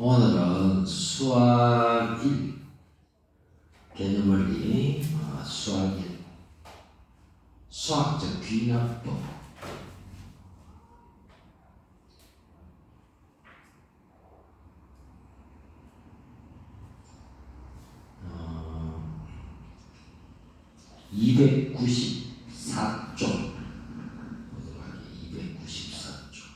오늘은 수학 1 개념원리 수학 1 수학적 귀납법 어, 294쪽 294쪽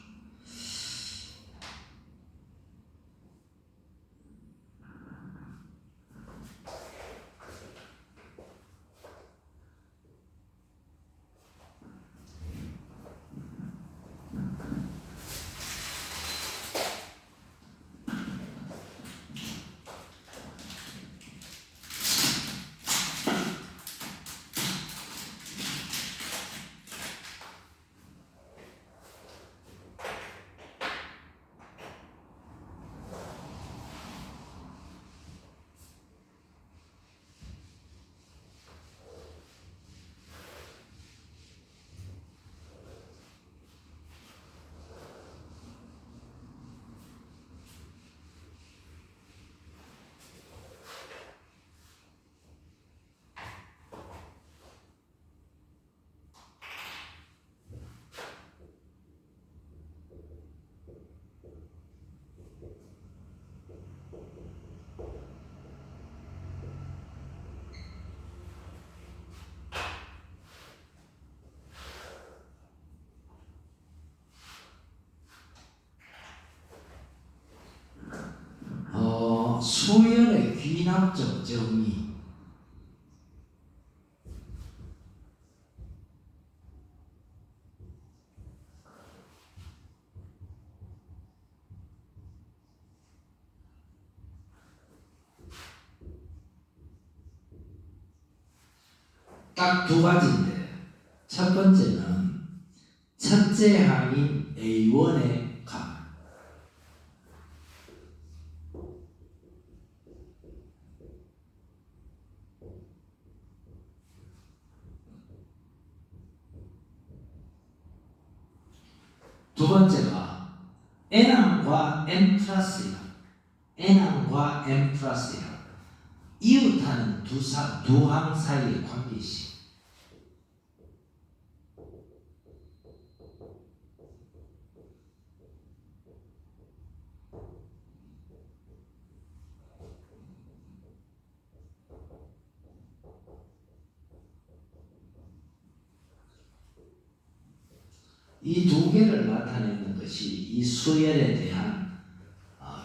수열의 귀납적 정의 딱 두 가지인데 첫 번째는 첫째 항인 A1의 값 두 번째가 n항과 n 플러스 1 n항과 n 플러스 1 이웃하는 두 항 사이의 관계식 이 두 개를 나타내는 것이 이 수열에 대한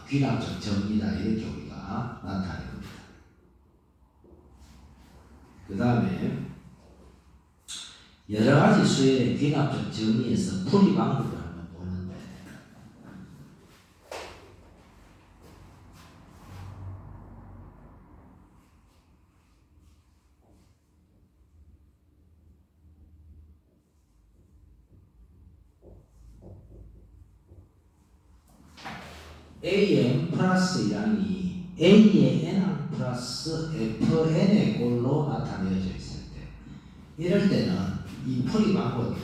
귀납적 정의다 이렇게 우리가 나타냅니다. 그 다음에 여러 가지 수열의 귀납적 정의에서 풀이 방법을 한번 보는데 An 플러스 1항이 A의 n항 플러스 Fn의 꼴로 나타내어져 있을 때 이럴 때는 이 풀이 방법이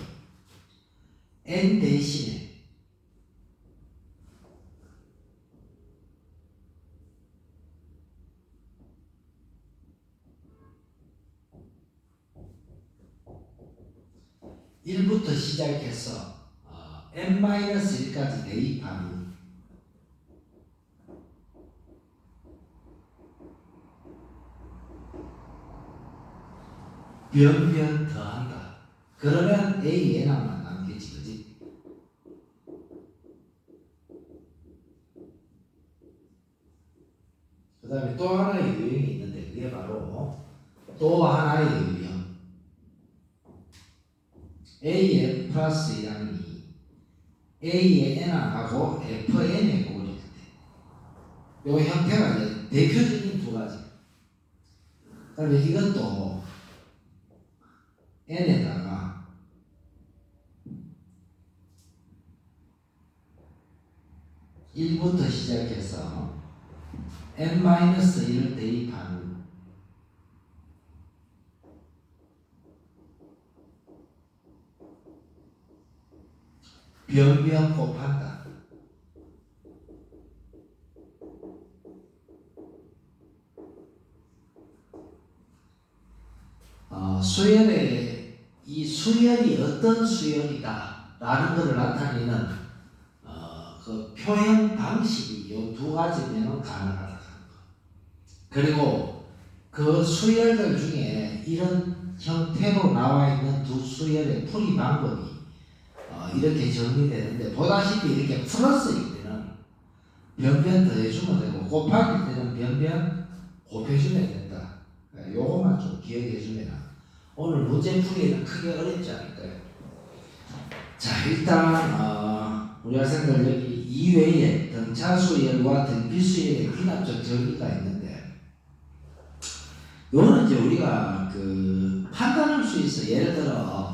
n 대신에 일부터 시작해서 n-1까지 대입하는 변변 더한다. 그러면 A, N항만 남겠지, 그지? 그 다음에 또 하나의 유형이 있는데 그게 바로 또 하나의 유형 An 플러스 1항이 A의 N항하고 Fn의 꼴일 때 이 형태가 이제 대표적인 두 가지. 그 다음에 이것도 n에다가 일부터 시작해서 n-1을 대입하는 변변 곱한다. 수열의 이 수열이 어떤 수열이다 라는 것을 나타내는 그 표현 방식이 이 두 가지면 가능하다. 그리고 그 수열들 중에 이런 형태로 나와 있는 두 수열의 풀이 방법이 이렇게 정리되는데, 보다시피 이렇게 플러스일 때는 변변 더해주면 되고 곱하기 때는 변변 곱해주면 된다. 요것만 좀 기억해주면 오늘 문제 풀이에는 크게 어렵지 않을까요? 자, 일단 우리 학생들 여기 이외에 등차수열과 등비수열의 귀납적 정의가 있는데, 요거는 이제 우리가 그 판단할 수 있어. 예를 들어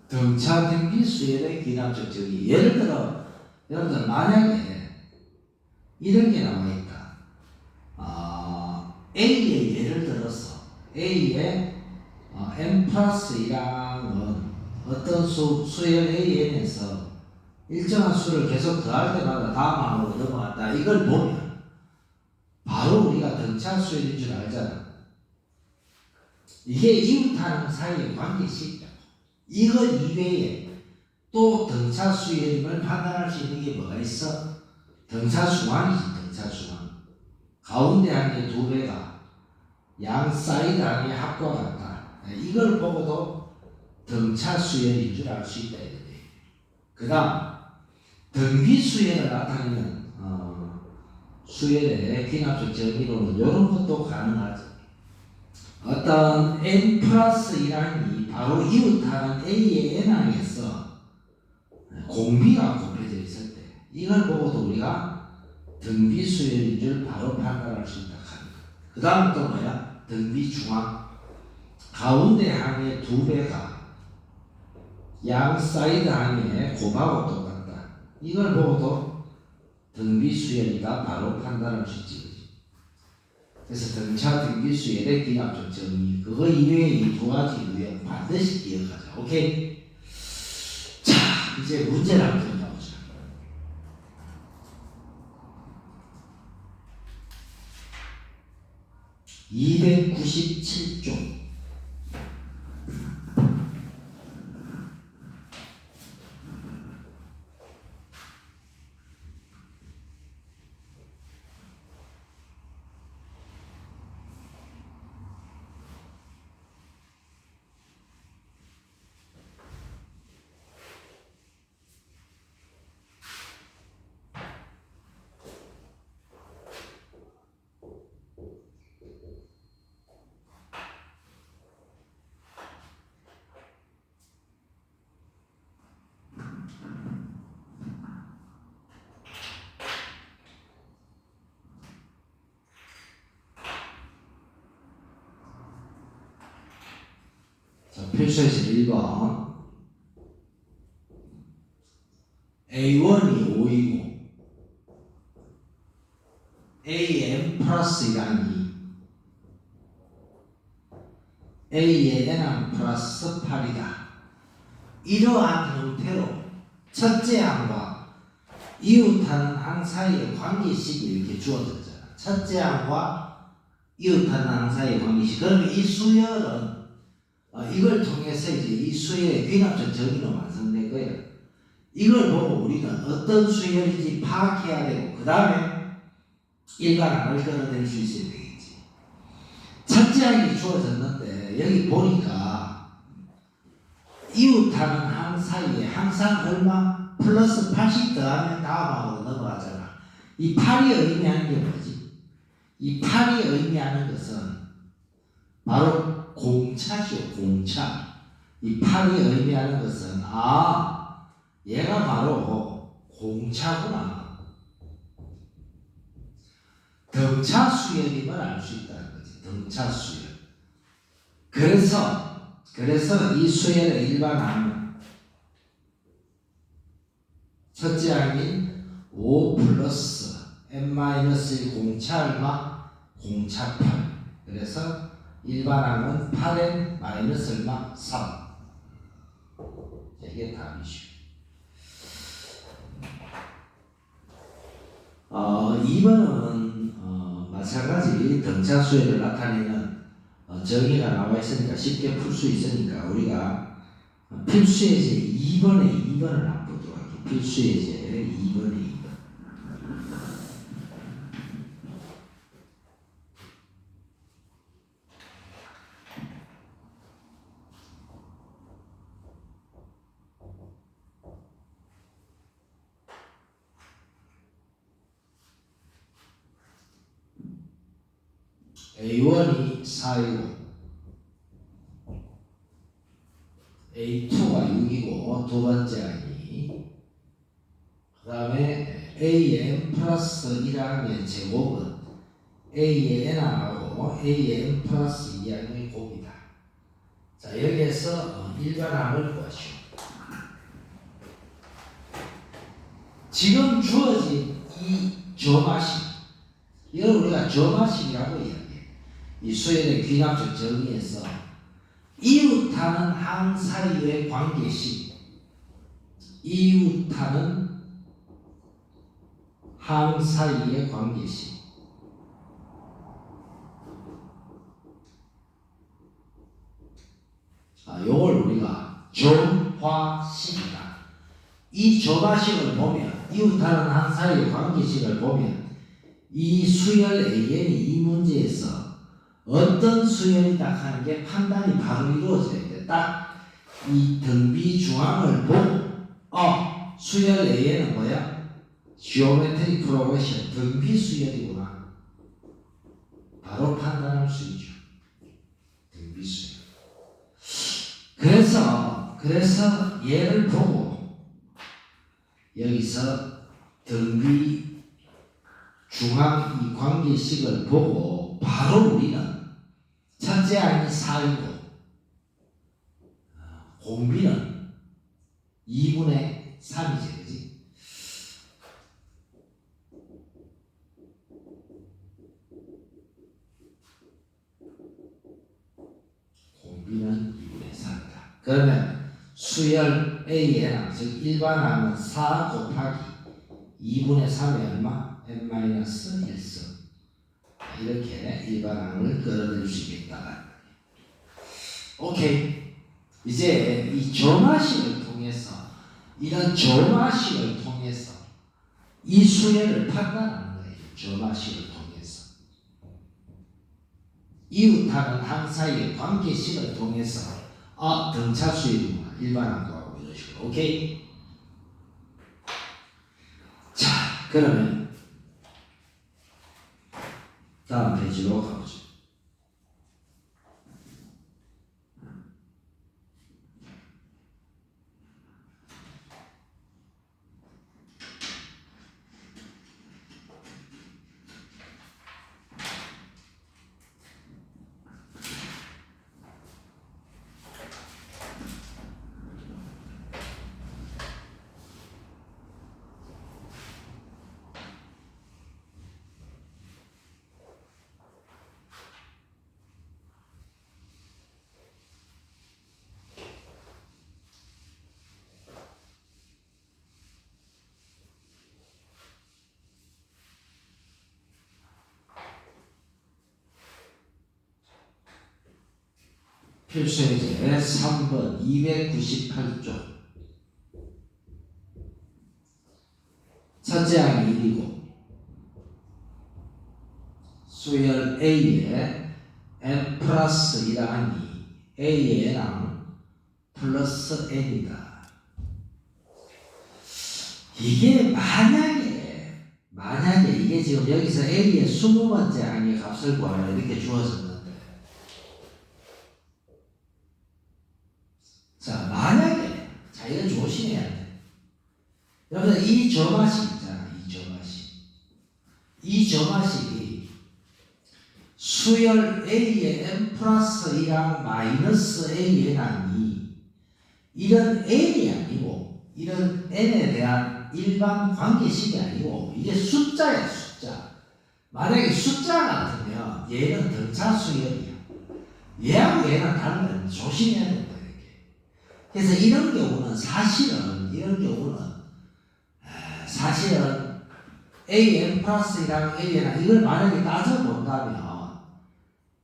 등차 등비수열의 귀납적 정의. 예를 들어 여러분들 만약에 이런 게 나와 있다. A의 예를 들어서 A의 n 플러스 1항은 어떤 수열 AN에서 일정한 수를 계속 더할 때마다 다음 항으로 넘어간다. 이걸 보면 바로 우리가 등차 수열인 줄 알잖아. 이게 이웃하는 사이의 관계식이야. 이거 이외에 또 등차 수열임을 판단할 수 있는 게 뭐가 있어? 등차 중앙이지. 등차 중앙. 가운데 항의 2배가 양 사이드 항의 합과 같다. 이걸 보고도 등차 수열인 줄 알 수 있다. 그 다음 등비 수열을 나타내는 수열의 귀납적 정의로는 이런 것도 가능하죠. 어떤 n 플러스 1항이 바로 이웃하는 A의 n항에서 공비가 곱해져 있을 때 이걸 보고도 우리가 등비 수열인 줄 바로 판단할 수 있다. 그 다음 또 뭐야? 등비 중앙. 가운데 항의 2배가 양 사이드 항의 곱하고 똑같다. 이걸 보고도 등비 수열이다 바로 판단할 수 있지. 그래서 등차 등비 수열의 귀납적 정의, 그거 이외에 이 두 가지 유형 반드시 기억하자. 오케이? 자, 이제 문제를 한번 들어보자. (297쪽) 표시에서 1번 A1이 5이고 AN 플러스 1항이 A의 n항 플러스 8이다. 이러한 형태로 첫째 항과 이웃하는 항 사이의 관계식이 이렇게 주어졌잖아. 첫째 항과 이웃하는 항 사이의 관계식. 그러면 이 수열은 이걸 통해서 이제 이 수열의 귀납적 정의로 완성된 거예요. 이걸 보고 우리는 어떤 수열인지 파악해야 되고, 그 다음에 일반항을 끌어낼 수 있어야 되겠지. 첫째 항이 주어졌는데 여기 보니까 이웃하는 항 사이에 항상 얼마? 플러스 8씩 더하면 다음 항으로 넘어가잖아. 이 8이 의미하는 게 뭐지? 이 8이 의미하는 것은 바로 공차죠. 공차. 이 8이 의미하는 것은 얘가 바로 공차구나. 등차 수열임을 알 수 있다는 거지. 등차 수열. 그래서 이 수열의 일반항은 첫째 항인 5 플러스 n-1 공차 얼마? 공차 8. 그래서 일반항은 8n 마이너스 얼마? 3. 이게 답이죠. 2번은 마찬가지 등차 수열을 나타내는 정의가 나와 있으니까 쉽게 풀 수 있으니까 우리가 필수예제 2번을 한번 보도록 할게요. 필수예제 2번에 2번. A1이 4이고 A2가 6이고 두 번째 항이 그 다음에 A의 n 플러스 1항의 제곱은 A의 n항하고 A의 n 플러스 2항의 곱이다. 자 여기에서 일반항을 구하시오. 지금 주어진 이 점화식 이걸 우리가 점화식이라고 이야기해요. 이 수열의 귀납적 정의에서 이웃하는 항 사이의 관계식, 이웃하는 항 사이의 관계식. 요걸 우리가 점화식이다. 이 점화식을 보면 이웃하는 항 사이의 관계식을 보면 이 수열 AN이 이 문제에서 어떤 수열이다 하는 게 판단이 바로 이루어져야 돼. 딱 이 등비 중앙을 보고 수열 A는 뭐야? Geometric Progression 등비 수열이구나. 바로 판단할 수 있죠. 등비 수열. 그래서 얘를 보고 여기서 등비 중앙 이 관계식을 보고 바로 우리는 첫째 항이 4이고 공비는 2분의 3이지, 그지? 공비는 2분의 3이다. 그러면 수열 A의 항, 즉 일반항은 4 곱하기 2분의 3이 얼마? n-1승. 이렇게 일반항을 끌어낼 수 있겠다. 오케이. 이제 이 점화식을 통해서 이런 점화식을 통해서 이 수열을 판단하는 거예요. 점화식을 통해서 이웃하는 항 사이의 관계식을 통해서 등차 수열이구나. 일반항도 하고 이런 식으로. 오케이. 자, 그러면 다음 페이지로 가보죠. 필수예제 3번 298쪽. 첫째 항이 1이고 수열 A의 n 플러스 1항이 A의 n항 플러스 n이다. 이게 만약에 이게 지금 여기서 A의 20번째 항의 값을 구하라 이렇게 주어졌는데, 자 만약에 이건 조심해야 돼. 여러분 이 점화식 있잖아. 이 점화식이 수열 A의 n 플러스 1항 마이너스 A의 n항이 이런 n이 아니고 이런 n에 대한 일반 관계식이 아니고 이게 숫자야. 숫자. 만약에 숫자 같으면 얘는 등차 수열이야. 얘하고 얘는 다르면 조심해야 된다. 이렇게. 그래서 이런 경우는 사실은 AN 플러스랑 AN 이걸 만약에 따져본다면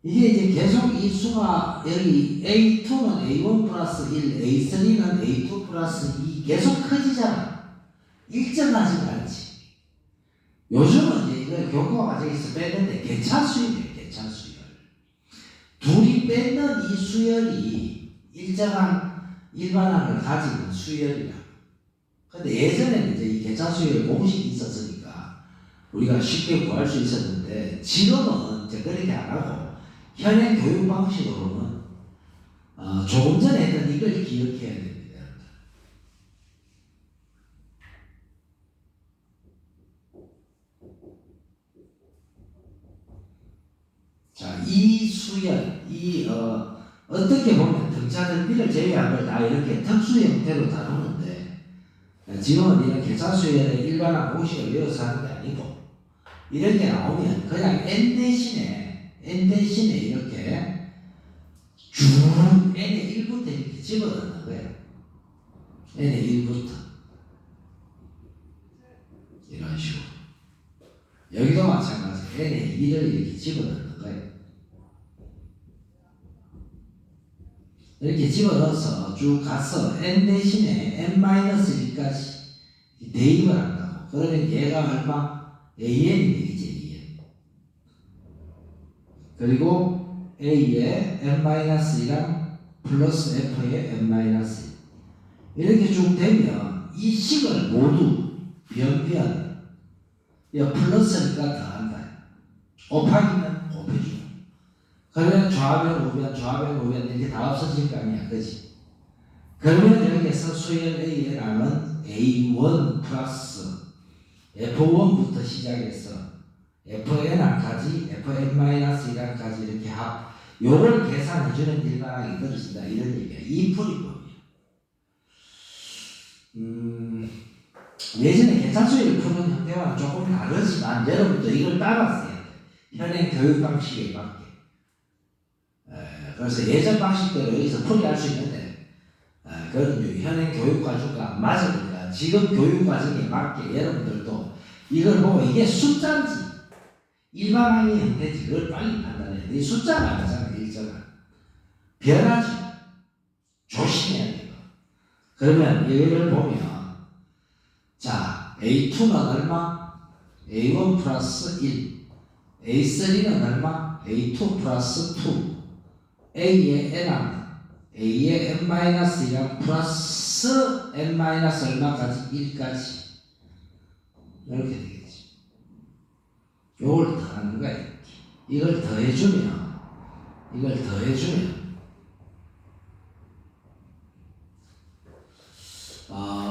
이게 이제 계속 이 수가 여기 A2는 A1 플러스 1, A3는 A2 플러스 2 계속 커지잖아. 일정하지 않지. 요즘은 이제 이걸 교과 과정에서 빼는데 개차수열이에요. 개차수열. 둘이 뺏는 이 수열이 일정한 일반항을 가지는 수열이라. 근데 예전에는 이제 이 개차수열 공식이 있었으니까 우리가 쉽게 구할 수 있었는데 지금은 이제 그렇게 안 하고 현행 교육 방식으로는 조금 전에 했던 이걸 기억해야 됩니다. 자, 이 수열, 어떻게 보면 등차들비를 제외한 걸 다 이렇게 특수 형태로 다루는데 지금은 이런 개차수열의 일반화 공식을 외워서 하는 게 아니고 이런 게 나오면 그냥 n 대신에 이렇게 쭉 n의 1부터 이렇게 집어넣는 거예요. n의 1부터 이런 식으로 여기도 마찬가지 n의 2를 이렇게 집어넣는 거예요. 이렇게 집어넣어서 쭉 가서 n 대신에 n-1까지 대입을 한다고. 그러면 얘가 얼마? AN이 되겠지, AN. 그리고 A의 n-1이랑 플러스 F의 n-1 이렇게 쭉 되면 이 식을 모두 변변 플러스니까 더한다. 곱하기는 곱해주고 그러면 좌변 우변 이렇게 다 없어질 거 아니야, 그지? 그러면 여기에서 수열 A의 랑은 A1 플러스 F1부터 시작해서 FN까지 FN-1까지 이렇게 요걸 계산해주는 일반항이 떨어진다 이런 얘기야. 이 풀이법이야. 예전에 계산수열을 푸는 형태와는 조금 다르지만 여러분도 이걸 따랐어야 돼. 현행 교육 방식에 맞게. 그래서 예전 방식대로 여기서 풀이할 수 있는데 그건 현행 교육 과정과 안 맞으니까 지금 교육 과정에 맞게 여러분들도 이걸 보고 이게 숫자인지 일반항의 형태인지 그걸 빨리 판단해야 돼. 이 숫자가 아니잖아. 일정한 변하지. 조심해야 돼요. 그러면 이걸 보면 자 A2는 얼마? A1 플러스 1 A3는 얼마? A2 플러스 2 A의 N하면 A의 n-1이랑 플러스 n- 얼마까지? 1까지 이렇게 되겠지. 요걸 더하는 거야. 이걸 더해주면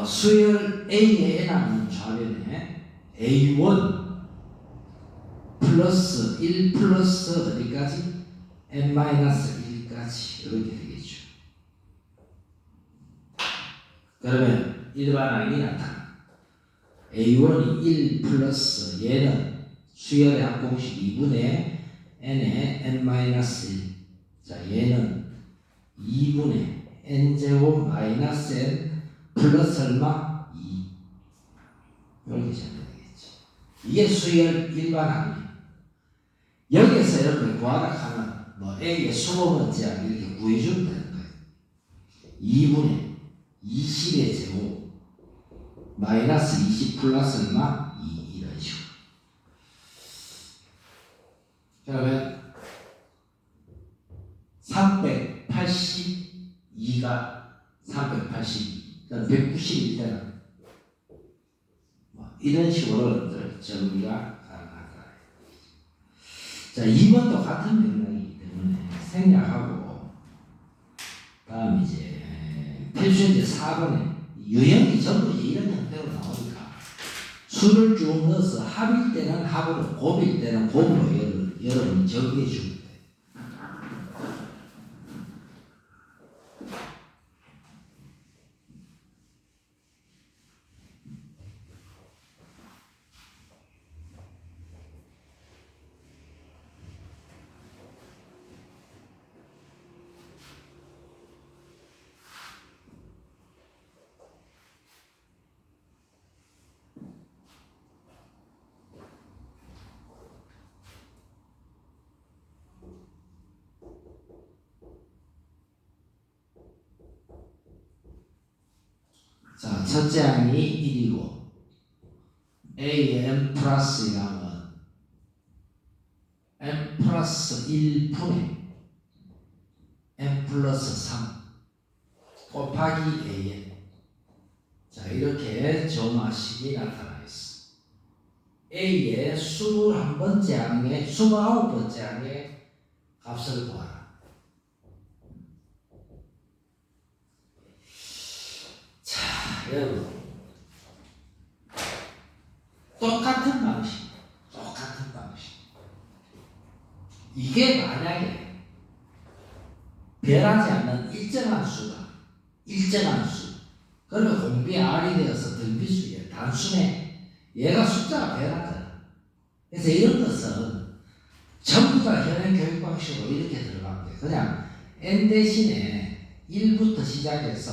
수열 A의 N하면 좌변에 A1 플러스 1 플러스 어디까지? n-1까지 이렇게 되겠죠. 그러면 일반항이 나타나. A1이 1 플러스 얘는 수열의 합공식 2분의 n의 n-1. 자, 얘는 2분의 n제곱 마이너스 n 플러스 얼마? 2. 이렇게 잡아야 되겠지. 이게 수열 일반항이에요. 여기에서 이렇게 구하라 하면 A의 20번째 이렇게 구해주면 되는 거예요. 2분의 20의 제곱 마이너스 20 플러스 얼마? 2 이런 식으로. 그러면 382가 382 191 되는 이런 식으로 정리가 가능하다. 자, 2번도 같은 맥락이기 때문에 생략하고 다음 이제 필수인제 4번에 유형이 전부 이런 형태로 나오니까 수를 쭉 넣어서 합일 때는 합으로 곱일 때는 곱으로 여러분이 정리해 주면 돼요. 첫째 항이 1이고 A의 M 플러스 1항은 M 플러스 1분의 M 플러스 3 곱하기 AN. 자, 이렇게 점화식이 나타나 있어. A의 21번째 항의 29번째 항의 값을 구하라. 자, 여러분 똑같은 방식. 이게 만약에 변하지 않는 일정한 수 그러면 공비의 R이 되어서 등비수의 단순해. 얘가 숫자가 변하잖아. 그래서 이런 것은 전부 다 현행 교육 방식으로 이렇게 들어가면 돼. 그냥 N 대신에 1부터 시작해서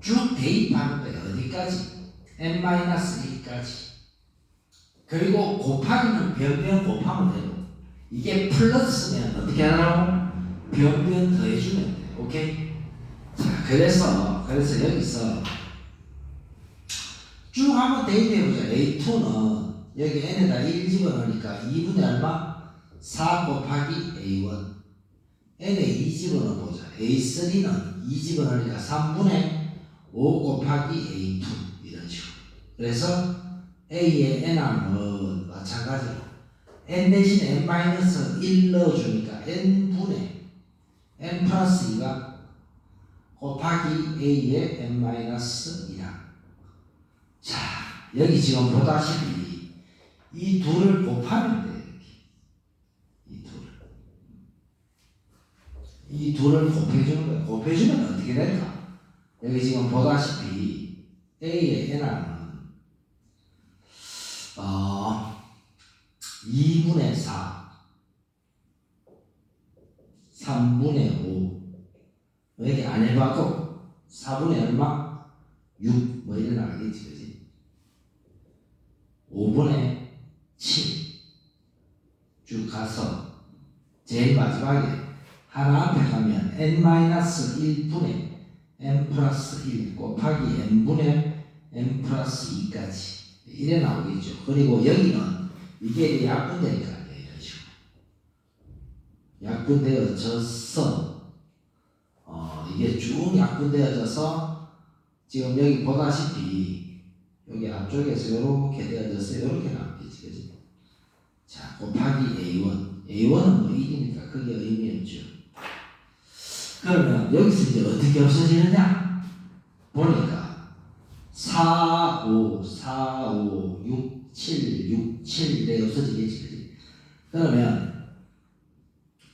쭉 대입하는 거예요. 어디까지? N-1까지. 그리고 곱하기는 변변 곱하면 되고, 이게 플러스면 어떻게 하라고? 변변 더해주면 돼. 오케이? 자, 그래서 여기서 쭉 한번 대입해보자. A2는 여기 n에다 1 집어넣으니까 2분의 얼마? 4 곱하기 A1. n에 2 집어넣어보자. A3는 2 집어넣으니까 3분의 5 곱하기 A2 이런 식으로. 그래서 A의 n항은 마찬가지로 n 대신에 n-1 넣어주니까 n분의 n 플러스 2가 곱하기 A의 n-1항. 자, 여기 지금 보다시피 이 둘을 곱하면 돼. 이 둘을 곱해주는 거야. 곱해주면 어떻게 될까? 여기 지금 보다시피 A의 n항은 2분의 4 3분의 5 여기 안 해봐도 4분의 얼마? 6 뭐 이래 나가겠지, 그지? 5분의 7 쭉 가서 제일 마지막에 하나 앞에 가면 n-1분의 n 플러스 1 곱하기 n분의 n 플러스 2까지 이래 나오겠죠. 그리고 여기는 이게 약분되니까 이런 식으로 약분되어져서 이게 쭉 약분되어져서 지금 여기 보다시피 여기 앞쪽에서 이렇게 되어져서 이렇게 나오겠지, 그지? 자, 곱하기 A1. A1은 뭐 1이니까 그게 의미 없죠. 그러면 여기서 이제 어떻게 없어지느냐? 보니까 4, 5, 4, 5, 6, 7, 6, 7 이렇게 없어지겠지, 그지? 그러면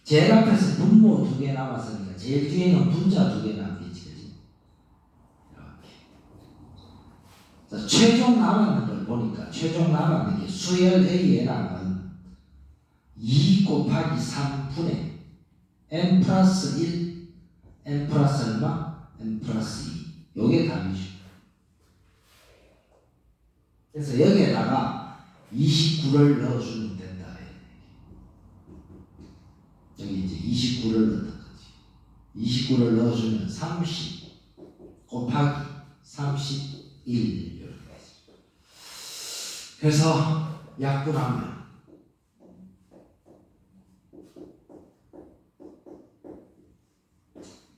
제일 앞에서 분모 2개 남았으니까 제일 뒤에는 분자 2개 남겠지, 그지? 이렇게. 자, 최종 남았는 걸 보니까 최종 남았는 게 수열 A의 남은 2 곱하기 3분의 n 플러스 1 n 플러스 얼마? n 플러스 2 요게 답이죠. 그래서 여기에다가 29를 넣어주면 된다. 여기 이제 29를 넣는 거지. 29를 넣어주면 30 곱하기 31 이렇게 되죠. 그래서 약분하면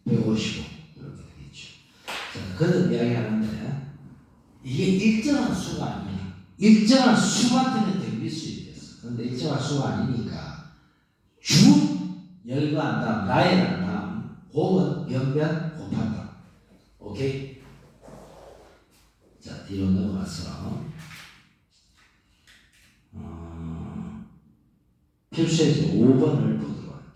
155 이렇게 되겠죠. 자, 그런 이야기 하는데 이게 일정한 수가 아니야. 일정한 수 같으면 등비수이 됐어. 그런데 일정한 수가 아니니까 주 열거한 다음 나열한 다음 곱은 변변 곱한다. 오케이? 자, 뒤로 넘어가서 필수에서 5번을 보도록 할게요.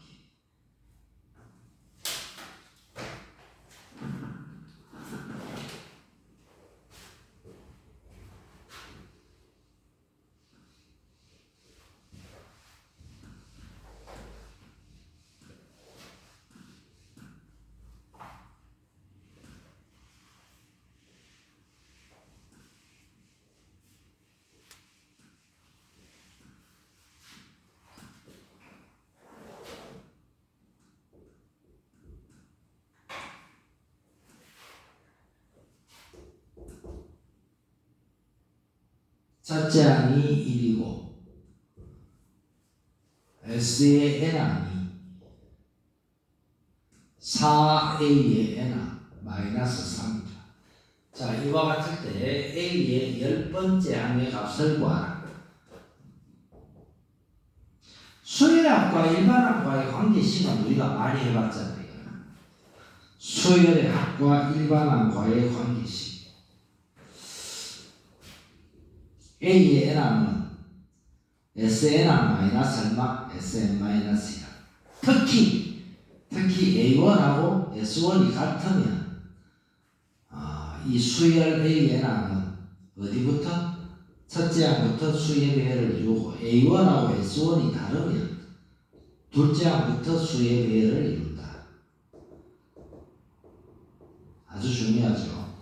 첫째 항이 1이고 S의 n항이 4A의 n항 마이너스 3이다. 자, 이와 같을 때 A의 10번째 항의 값을 구하라. 수열학과 일반학과의 관계식은 우리가 많이 해봤잖아요. 수열학과 일반학과의 관계식. A의 n항은 Sn항 마이너스 얼마? Sn 마이너스야. 특히 A1하고 S1이 같으면 이 수열 A의 n항은 어디부터? 첫째 항부터 수의 배열을 이루고 A1하고 S1이 다르면 둘째 항부터 수의 배열을 이룬다. 아주 중요하죠.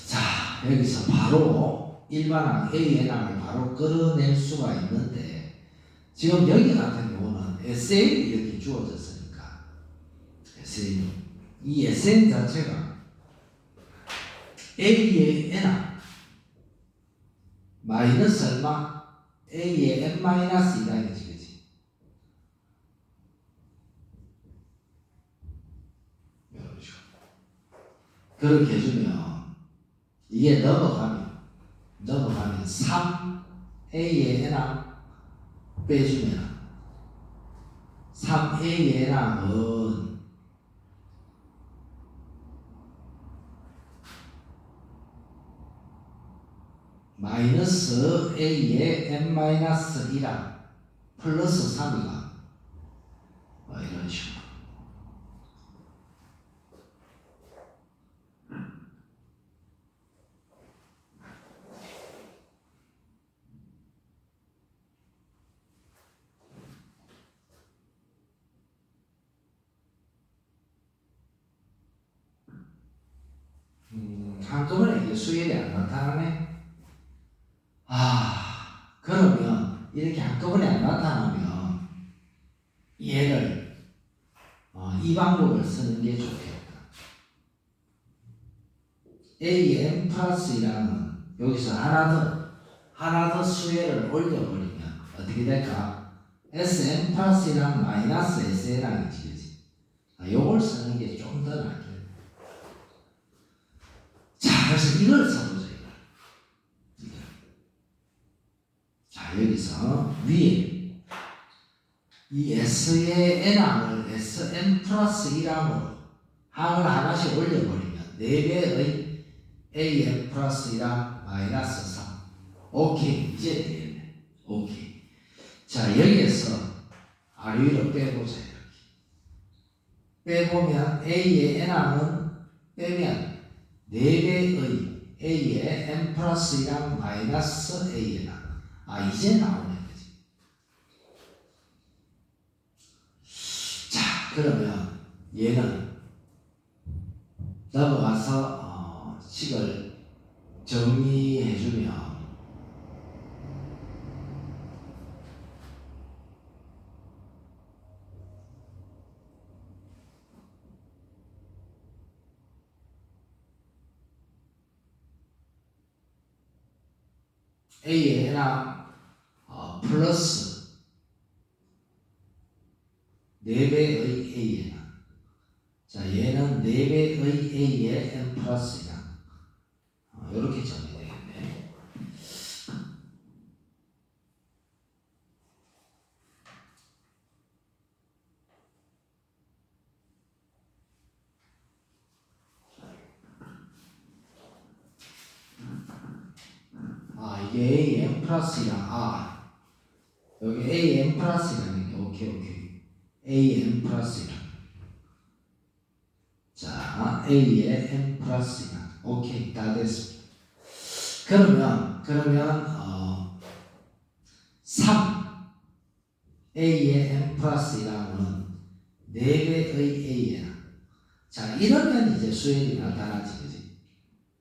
자, 여기서 바로 일반항 A의 항을 바로 끌어낼 수가 있는데 지금 여기 같은 경우는 SN이 이렇게 주어졌으니까 SN, 이 SN 자체가 A의 n항 마이너스 얼마? A의 n 마이너스 2다 이거지, 그지? 그렇게 해주면 이게 넘어가면 3A의 n항 빼주면 3A의 n항은 마이너스 A의 n-1이랑 플러스 3이가 이런 식으로. 한꺼번에 이게 수열이 안 나타나네. 그러면 이렇게 한꺼번에 안 나타나면 얘를 이 방법을 쓰는 게 좋겠다. An 플러스 1은 여기서 하나 더 수열을 올려버리면 어떻게 될까? Sn 플러스 1은 마이너스 Sn이지, 그지? 요걸 쓰는 게 좀 더 낫겠다. 자, 그래서 이걸 써보자. 자, 여기서 위에 이 S의 n항을 Sn 플러스 1항으로 항을 하나씩 올려버리면 4배의 An 플러스 1항 마이너스 3. 오케이, 이제 되겠네. 오케이. 자, 여기에서 아래 위로 빼보자. 이렇게 빼보면 A의 n항은 빼면 4배의 A의 n 플러스 1항 마이너스 A의 n항. 이제 나오네, 그지? 자, 그러면 얘는 넘어가서 식을 정리해주면 A의 n항 플러스 4배의 A의 n항. 자, 얘는 4배의 A의 n 플러스 1항. 이렇게 정리되겠네. 이게 An 플러스 1항. 여기 An 플러스 1항이네. 오케이. An 플러스 1항. 자, A의 n 플러스 1항. 오케이, 다 됐습니다. 그러면 3 A의 n 플러스 1항은 4배의 A의 n항. 자, 이러면 이제 수열이 나타나지, 그지?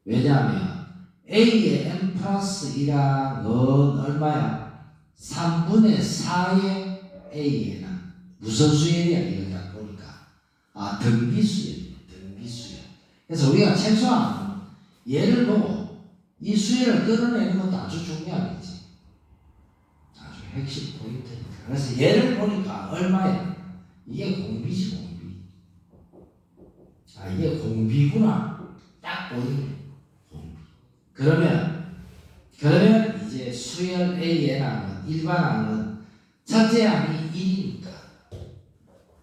왜냐하면 A의 n 플러스 1항은 얼마야? 3분의 4의 A의 n항. 무슨 수열이야? 이거 딱 보니까 등비수열. 그래서 우리가 최소한 얘를 보고 이 수혜를 끌어내는 것도 아주 중요하겠지. 아주 핵심 포인트니까. 그래서 얘를 보니까 얼마야? 이게 공비지, 공비. 아, 이게 공비구나. 딱 보이네. 공비. 그러면 이제 수열 A의 항은, 일반 항은 첫째 항이 1이니까.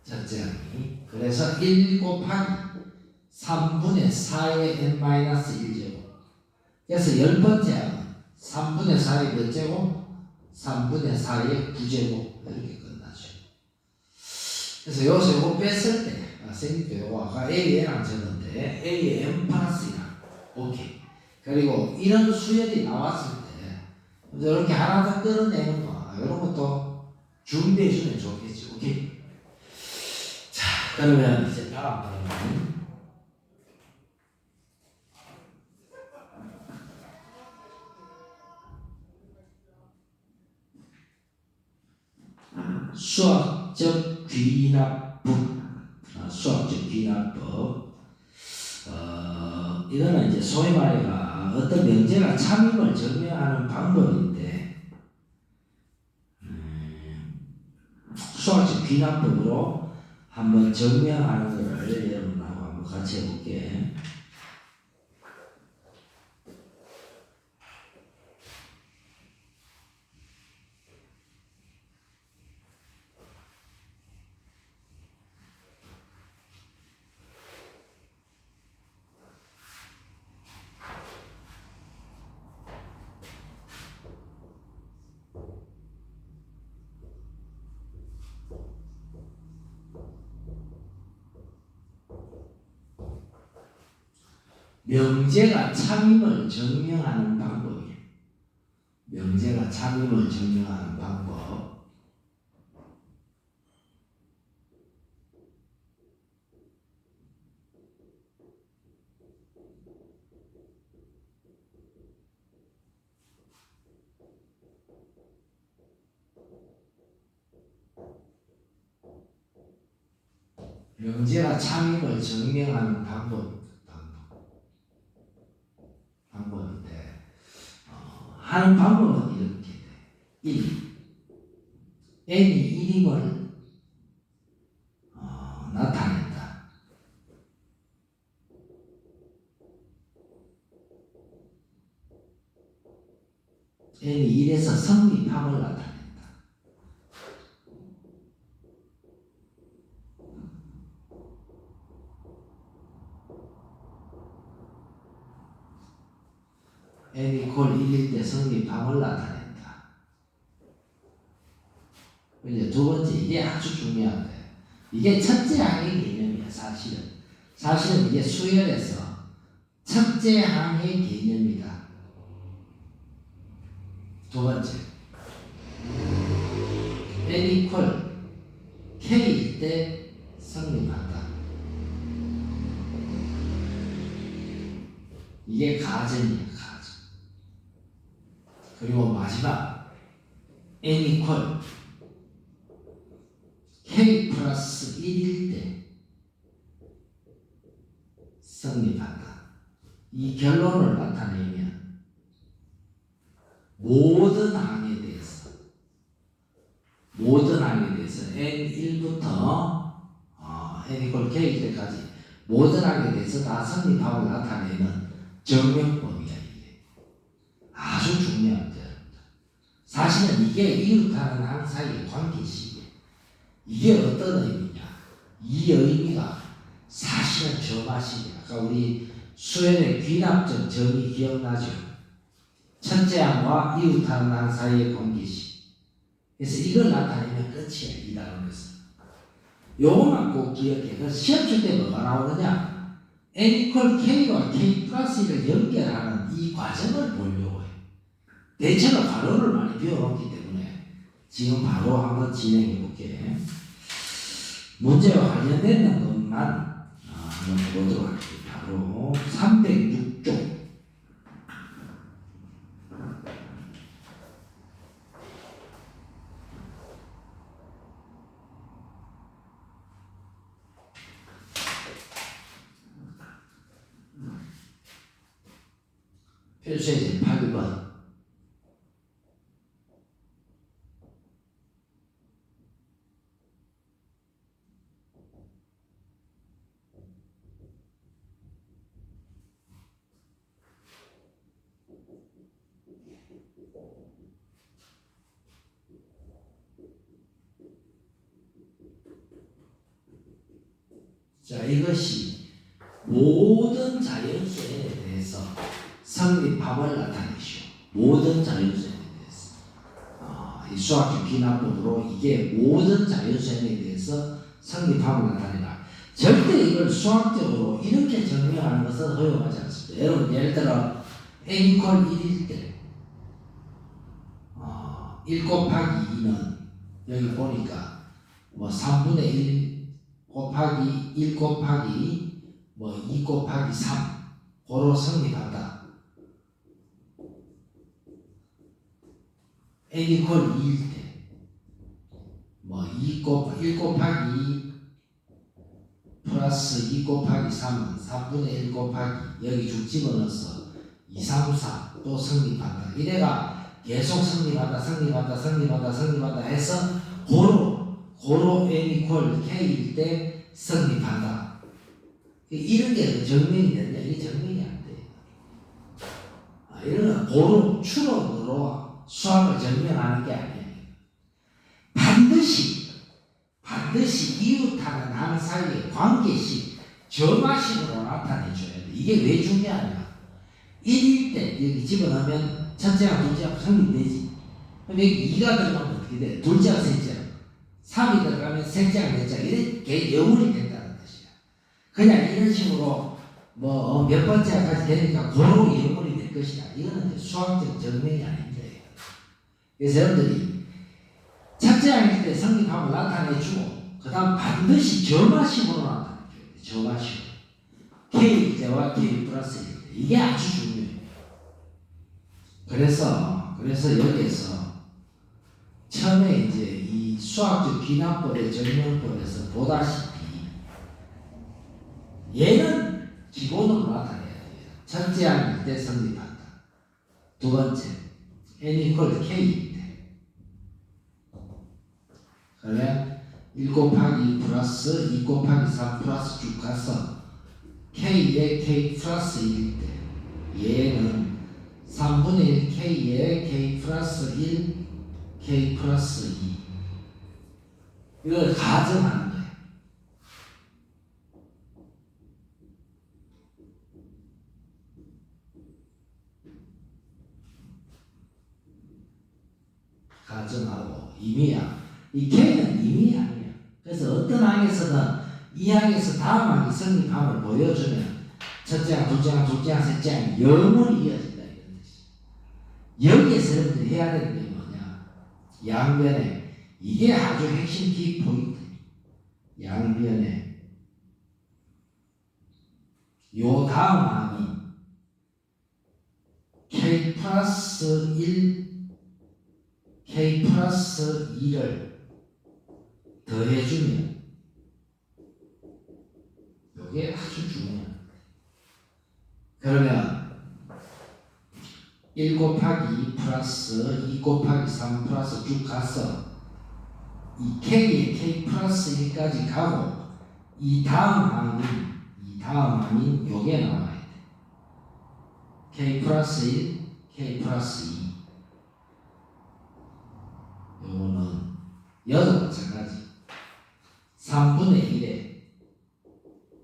첫째 항이. 그래서 1 곱하기 3분의 4의 n-1제곱. 그래서 10번째 항은 3분의 4의 몇 제곱? 3분의 4의 9제곱. 이렇게 끝나죠. 그래서 여기서 이거 뺐을 때, 선생님도 요거 아까 A랑 쳤는데, A의 M 플러스 1. 오케이. 그리고 이런 수열이 나왔을 때, 이렇게 하나 더 끌어내는 거, 이런 것도 준비해주면 좋겠지. 오케이. 자, 그러면 이제 다음 거는 수학적 귀납법. 수학적 귀납법. 이거는 이제 소위 말해가 어떤 명제가 참임을 증명하는 방법인데, 수학적 귀납법으로 한번 증명하는 것을 여러분하고 한번 같이 해볼게. 명제가 참임을 증명하는 방법이에요. 명제가 참임을 증명하는 방법. 명제가 참임을 증명하는 방법인데, 하는 방법은 이렇게 돼. 1. n이 1임을 나타낸다. n이 1에서 성립함을 나타낸다. n 이퀄 1일 때 성립함을 나타낸다. 이제 두 번째, 이게 아주 중요한데, 이게 첫째 항의 개념이야. 사실은 이게 수열에서 첫째 항의 개념이다. 두 번째, n 이퀄 k일 때 성립한다. 이게 가정이야, 가정. 그리고 마지막, n 이퀄 k 플러스 1일 때 성립한다. 이 결론을 나타내면 모든 항에 대해서 n1부터 n 이퀄 k일 때까지 모든 항에 대해서 다 성립하고 나타내는 증명법이야. 이게 아주 중요합니다. 사실은 이게 이웃하는 항 사이의 관계식이에요. 이게 어떤 의미냐? 이 의미가 사실은 저 맛이에요. 아까 우리 수연의 귀납적 정의 기억나죠? 첫째 항과 이웃하는 항 사이의 관계식. 그래서 이걸 나타내면 끝이야. 이 단원에서. 요것만 꼭 기억해. 그래서 시험 칠 때 뭐가 나오느냐? n 이퀄 k와 k 플러스 1을 연결하는 이 과정을 보려고 해. 대체로 괄호를 많이 비워놓기 때문에 지금 바로 한번 진행해 볼게. 문제와 관련된 것만 한번 보도록 할게요. 바로 306쪽. 필수예제 8번. 자, 이것이 모든 자연수 n에 대해서 성립함을 나타내시오. 모든 자연수 n에 대해서. 이 수학적 기납법으로 이게 모든 자연수 n에 대해서 성립함을 나타내라. 절대 이걸 수학적으로 이렇게 증명하는 것은 허용하지 않습니다. 여러분, 예를 들어 n 이퀄 1일 때 1 곱하기 2는 여기 보니까 뭐 3분의 1 곱하기 1 곱하기 뭐 2 곱하기 3 고로 성립한다. n 이퀄 2일 때 뭐 1 곱하기 2 플러스 2 곱하기 3은 3분의 1 곱하기 여기 쭉 집어넣어서 2, 3, 4 또 성립한다. 이래가 계속 성립한다 해서 고로 n 이퀄 k일 때 성립한다. 이런 게 증명이 되는데 이게 증명이 안 돼. 이런 고로 추론으로 수학을 증명하는 게 아니에요. 반드시 이웃하는 한 사이의 관계식 점화식으로 나타내줘야 돼. 이게 왜 중요하냐? 1일 때 여기 집어넣으면 첫째하고 둘째하고 성립되지. 그럼 여기 2가 들어가면 어떻게 돼? 둘째하고 셋째하고 3이 들어가면 셋째하고 넷째하고 이렇게 영원이 된다는 뜻이야. 그냥 이런 식으로 뭐 몇 번째까지 되니까 고로 영원이 될 것이다. 이거는 수학적 증명이 아닙니다. 그래서 여러분들이 첫째항일 때 성립함을 나타내주고 그 다음 반드시 점화식으로 나타내줘야 돼. 점화식으로. K일 때와 K 플러스 1일 때. 이게 아주 중요해요. 그래서 여기에서 처음에 이제 이 수학적 기납법의 증명법에서 보다시피 얘는 기본으로 나타내야 돼요. 첫째항일 때 성립한다. 두 번째, n 이퀄 k일 때. 그러면 1 곱하기 2 플러스 2 곱하기 3 플러스 쭉 가서 k에 k 플러스 1일 때 얘는 3분의 1 k에 k 플러스 1 k 플러스 2 이걸 가정하는 거예요. 가정하고 임의야. 이 k는 임의 항이야. 그래서 어떤 항에서는 이 항에서 다음 항이 성립함을 보여주면 첫째 항, 둘째 항, 셋째 항이 영원히 이어진다 이런 뜻이야. 여기에서 여러분들이 해야 되는 게 뭐냐? 양변에 이게 아주 핵심 키포인트. 양변에 요 다음 항이 k 플러스 1 k 플러스 2를 더해주면 이게 아주 중요해요. 그러면 1 곱하기 2 플러스 2 곱하기 3 플러스 쭉 가서 이 k에 k 플러스 1까지 가고 이 다음 항인 요게 나와야 돼. k 플러스 1, k 플러스 2 요거는 여도 마찬가지 3분의 1에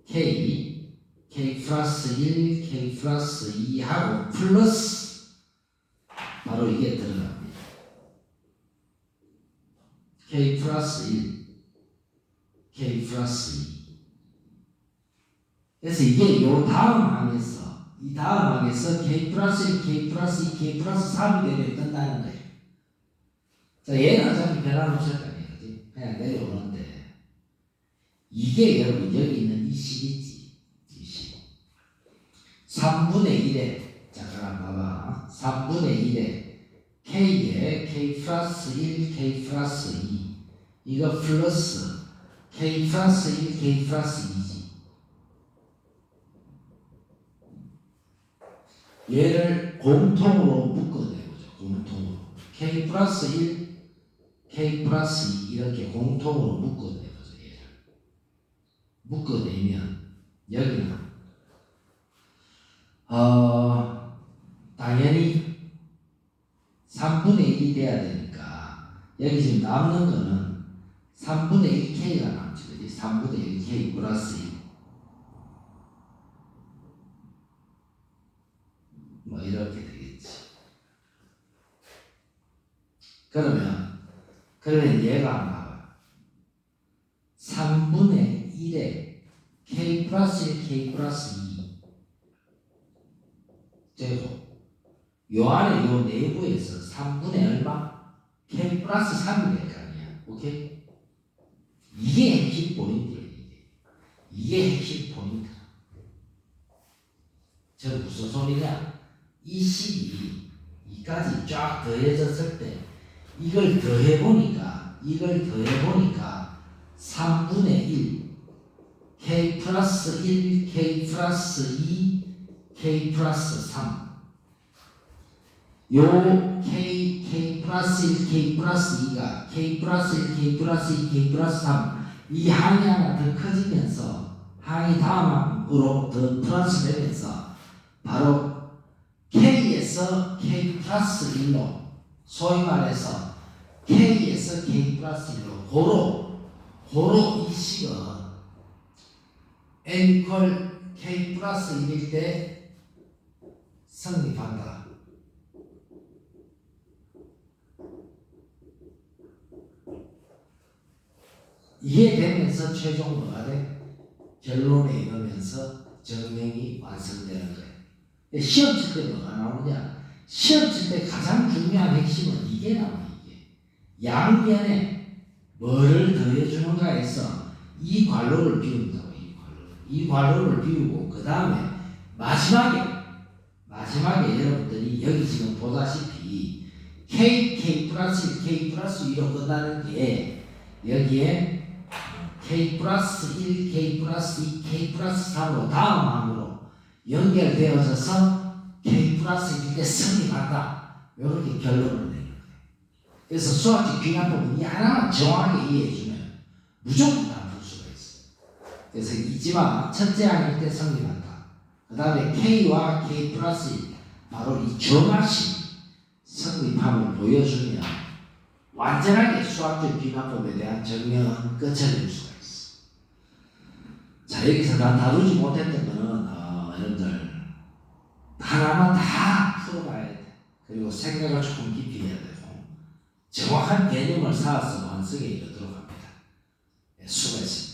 k 플러스 1, k 플러스 2 하고 플러스 바로 이게 들어갑니다. k 플러스 1, k 플러스 2 그래서 이게 요 다음 항에서 k 플러스 1, k 플러스 2, k 플러스 3이 되면 끝나는 거예요. 자, 얘는 어차피 변함없을 거 아니에요. 그냥 내려오는데 이게 여러분 여기 있는 이 식이지. 이 식. 3분의 1에 잠깐 봐봐. 3분의 1에 k에 k 플러스 1, k 플러스 2 이거 플러스 k 플러스 1, k 플러스 2지. 얘를 공통으로 묶어내보죠. 공통으로. K 플러스 1, K 플러스 2 이렇게 공통으로 묶어내보죠. 얘를. 묶어내면 여기는 당연히 3분의 1이 돼야 되니까 여기 지금 남는 거는 3분의 1K가 남지. 그지? 3분의 1K 플러스 1 뭐 이렇게 되겠지. 그러면 얘가 나와. 3분의 1에 K 플러스 1, K 플러스 2 제곱. 요 안에 요 내부에서 3분의 얼마? K 플러스 3이 될 거 아니야. 오케이? 이게 핵심 포인트야. 이게 핵심 포인트. 저 무슨 소리냐? 이 식이 이까지 쫙 더해졌을 때 이걸 더해보니까 3분의 1 K 플러스 1, K 플러스 2, K 플러스 3 요 K 플러스 1, K 플러스 2가 K 플러스 1, K 플러스 2, K 플러스 3 이 항이 하나 더 커지면서 항이 다음으로 더 플러스 되면서 바로 K에서 K 플러스 1로 소위 말해서 K에서 K 플러스 1로 고로 이 식은 N 이퀄 K 플러스 1일 때 성립한다. 이게 되면서 최종 뭐가 돼? 결론에 이르면서 정명이 완성되는 거예요. 시험 칠 때 뭐가 나오느냐? 시험 칠 때 가장 중요한 핵심은 이게 나와요. 이게 양변에 뭐를 더해주는가 해서 이 괄호를 비운다고. 이 괄호를 비우고 그 다음에 마지막에 여러분들이 여기 지금 보다시피 K 플러스 1, K 플러스 2로 끝나는 게 여기에 K 플러스 1, K 플러스 2, K 플러스 3으로 다음 항으로 연결되어져서 K 플러스 1에 성립한다. 이렇게 결론을 내는 거예요. 그래서 수학적 귀납법은 이 하나만 정확하게 이해해주면 무조건 다 풀 수가 있어요. 그래서 이지만 첫째 항일 때 성립한다. 그 다음에 K와 K 플러스 1 바로 이 정확히 성립함을 보여주면 완전하게 수학적 귀납법에 대한 증명은 끝을 낼 수가 있어. 자, 여기서 난 다루지 못했던 거는 여러분들 하나만 다 풀어봐야 돼. 그리고 생각을 조금 깊이 해야 되고 정확한 개념을 쌓아서 완성에 이르도록 합니다. 수고했습니다.